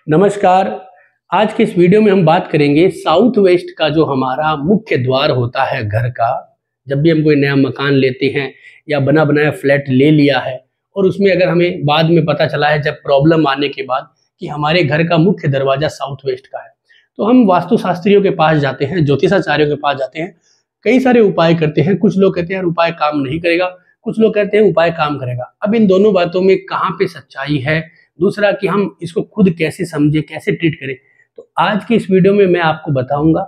नमस्कार। आज के इस वीडियो में हम बात करेंगे साउथ वेस्ट का जो हमारा मुख्य द्वार होता है घर का। जब भी हम कोई नया मकान लेते हैं या बना बनाया फ्लैट ले लिया है और उसमें अगर हमें बाद में पता चला है जब प्रॉब्लम आने के बाद कि हमारे घर का मुख्य दरवाजा साउथ वेस्ट का है, तो हम वास्तुशास्त्रियों के पास जाते हैं, ज्योतिषाचार्यों के पास जाते हैं, कई सारे उपाय करते हैं। कुछ लोग कहते हैं यार उपाय काम नहीं करेगा, कुछ लोग कहते हैं उपाय काम करेगा। अब इन दोनों बातों में कहाँ पे सच्चाई है, दूसरा कि हम इसको खुद कैसे समझे, कैसे ट्रीट करें, तो आज के इस वीडियो में मैं आपको बताऊंगा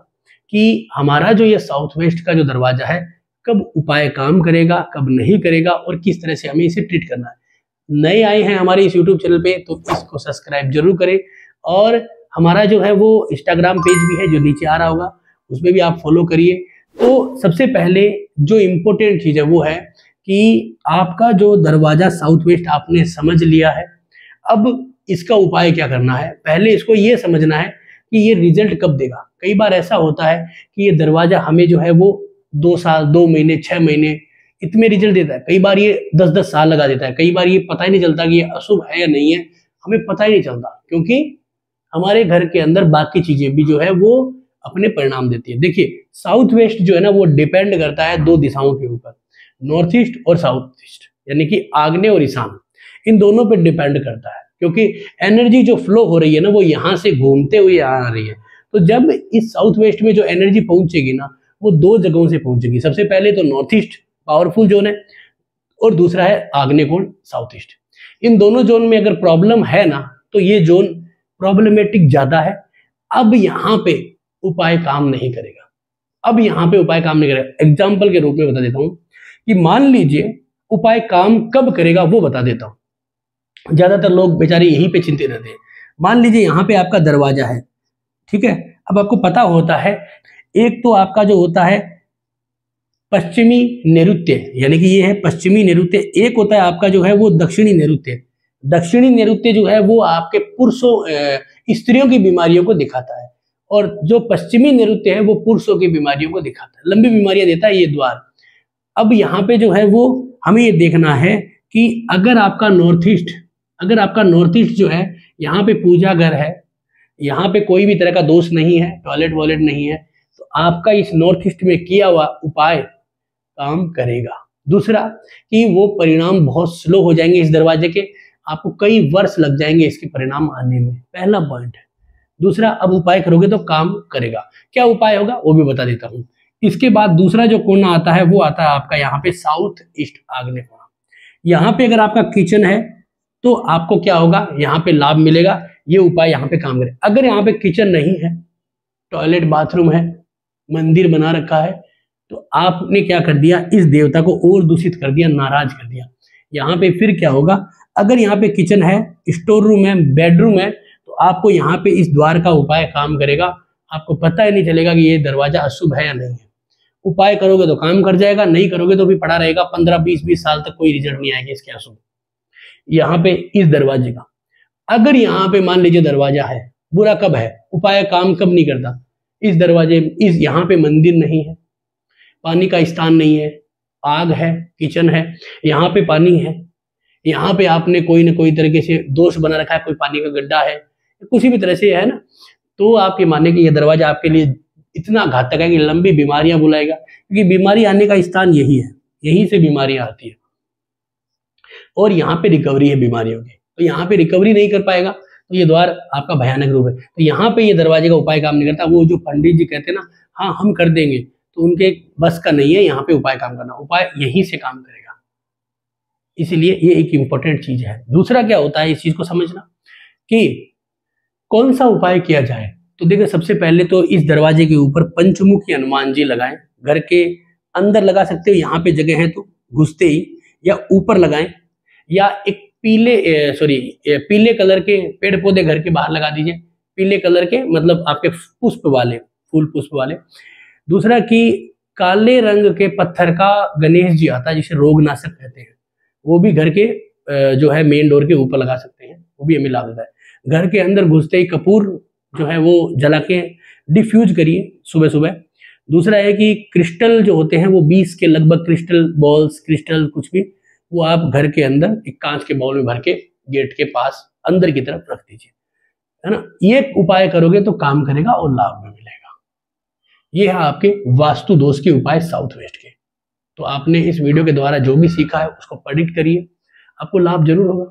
कि हमारा जो ये साउथ वेस्ट का जो दरवाजा है कब उपाय काम करेगा, कब नहीं करेगा और किस तरह से हमें इसे ट्रीट करना है। नए आए हैं हमारे इस यूट्यूब चैनल पे तो इसको सब्सक्राइब जरूर करें और हमारा जो है वो इंस्टाग्राम पेज भी है जो नीचे आ रहा होगा, उसमें भी आप फॉलो करिए। तो सबसे पहले जो इम्पोर्टेंट चीज़ है वो है कि आपका जो दरवाजा साउथ वेस्ट आपने समझ लिया है, अब इसका उपाय क्या करना है। पहले इसको ये समझना है कि ये रिजल्ट कब देगा। कई बार ऐसा होता है कि ये दरवाजा हमें जो है वो 2 साल, 2 महीने, 6 महीने इतने रिजल्ट देता है। कई बार ये 10-10 साल लगा देता है। कई बार ये पता ही नहीं चलता कि ये अशुभ है या नहीं है, हमें पता ही नहीं चलता, क्योंकि हमारे घर के अंदर बाकी चीजें भी जो है वो अपने परिणाम देती है। देखिए, साउथ वेस्ट जो है ना वो डिपेंड करता है 2 दिशाओं के ऊपर, नॉर्थ ईस्ट और साउथ ईस्ट, यानी कि आग्नेय और ईशान। इन दोनों पे डिपेंड करता है, क्योंकि एनर्जी जो फ्लो हो रही है ना वो यहाँ से घूमते हुए आ रही है। तो जब इस साउथ वेस्ट में जो एनर्जी पहुंचेगी ना वो 2 जगहों से पहुंचेगी। सबसे पहले तो नॉर्थ ईस्ट पावरफुल जोन है और दूसरा है आग्नेय कोण साउथ ईस्ट। इन दोनों जोन में अगर प्रॉब्लम है ना तो ये जोन प्रॉब्लमेटिक ज्यादा है। अब यहाँ पे उपाय काम नहीं करेगा। अब यहाँ पे उपाय काम नहीं करेगा। एग्जाम्पल के रूप में बता देता हूँ कि मान लीजिए उपाय काम कब करेगा वो बता देता हूँ। ज्यादातर लोग बेचारे यहीं पे चिंतित रहते हैं। मान लीजिए यहाँ पे आपका दरवाजा है, ठीक है। अब आपको पता होता है एक तो आपका जो होता है पश्चिमी नैऋत्य, यानी कि ये है पश्चिमी नैऋत्य। एक होता है आपका जो है वो दक्षिणी नैऋत्य। दक्षिणी नैऋत्य जो है वो आपके पुरुषों स्त्रियों की बीमारियों को दिखाता है और जो पश्चिमी नैऋत्य है वो पुरुषों की बीमारियों को दिखाता है, लंबी बीमारियां देता है ये द्वार। अब यहाँ पे जो है वो हमें ये देखना है कि अगर आपका नॉर्थ ईस्ट जो है यहाँ पे पूजा घर है, यहाँ पे कोई भी तरह का दोष नहीं है, टॉयलेट वॉयलेट नहीं है, तो आपका इस नॉर्थ ईस्ट में किया हुआ उपाय काम करेगा। दूसरा कि वो परिणाम बहुत स्लो हो जाएंगे इस दरवाजे के, आपको कई वर्ष लग जाएंगे इसके परिणाम आने में। पहला पॉइंट है। दूसरा, अब उपाय करोगे तो काम करेगा। क्या उपाय होगा वो भी बता देता हूँ। इसके बाद दूसरा जो कोना आता है वो आता है आपका यहाँ पे साउथ ईस्ट आग्नेय कोना। यहाँ पे अगर आपका किचन है तो आपको क्या होगा, यहाँ पे लाभ मिलेगा, ये उपाय यहाँ पे काम करे। अगर यहाँ पे किचन नहीं है, टॉयलेट बाथरूम है, मंदिर बना रखा है, तो आपने क्या कर दिया, इस देवता को और दूषित कर दिया, नाराज कर दिया। यहाँ पे फिर क्या होगा, अगर यहाँ पे किचन है, स्टोर रूम है, बेडरूम है, तो आपको यहाँ पे इस द्वार का उपाय काम करेगा। आपको पता ही नहीं चलेगा कि ये दरवाजा अशुभ है या नहीं है। उपाय करोगे तो काम कर जाएगा, नहीं करोगे तो भी पड़ा रहेगा। 15-20 साल तक कोई रिजल्ट नहीं आएगा इसके अशुभ। यहाँ पे इस दरवाजे का अगर यहाँ पे मान लीजिए दरवाजा है, बुरा कब है, उपाय काम कब नहीं करता, इस दरवाजे इस यहाँ पे मंदिर नहीं है, पानी का स्थान नहीं है, आग है, किचन है, यहाँ पे पानी है, यहाँ पे आपने कोई ना कोई तरीके से दोष बना रखा है, कोई पानी का गड्ढा है, किसी भी तरह से है ना, तो आप ये माने कि ये दरवाजा आपके लिए इतना घातक है कि लंबी बीमारियां बुलाएगा। क्योंकि बीमारी आने का स्थान यही है, यहीं से बीमारियां आती है और यहाँ पे रिकवरी है बीमारियों की। तो यहाँ पे रिकवरी नहीं कर पाएगा तो ये द्वार आपका भयानक रूप है। तो यहाँ पे ये दरवाजे का उपाय काम नहीं करता। वो जो पंडित जी कहते हैं ना हाँ हम कर देंगे, तो उनके बस का नहीं है यहाँ पे उपाय काम करना। उपाय यहीं से काम करेगा, इसीलिए ये एक इंपॉर्टेंट चीज है। दूसरा क्या होता है इस चीज को समझना कि कौन सा उपाय किया जाए। तो देखिए, सबसे पहले तो इस दरवाजे के ऊपर पंचमुखी हनुमान जी लगाएं। घर के अंदर लगा सकते हो, यहाँ पे जगह है तो घुसते ही, या ऊपर लगाएं, या एक पीले कलर के पेड़ पौधे घर के बाहर लगा दीजिए। पीले कलर के मतलब आपके पुष्प वाले, फूल पुष्प वाले। दूसरा कि काले रंग के पत्थर का गणेश जी आता है जिसे रोगनाशक कहते हैं, वो भी घर के जो है मेन डोर के ऊपर लगा सकते हैं, वो भी हमें लाभ देता है। घर के अंदर घुसते ही कपूर जो है वो जला के डिफ्यूज करिए सुबह सुबह। दूसरा है कि क्रिस्टल जो होते हैं वो 20 के लगभग क्रिस्टल बॉल्स, क्रिस्टल कुछ भी, वो आप घर के अंदर एक कांच के बाउल में भर के गेट के पास अंदर की तरफ रख दीजिए। है ना, ये उपाय करोगे तो काम करेगा और लाभ भी मिलेगा। ये है आपके वास्तु दोष के उपाय साउथ वेस्ट के। तो आपने इस वीडियो के द्वारा जो भी सीखा है उसको प्रेडिक्ट करिए, आपको लाभ जरूर होगा।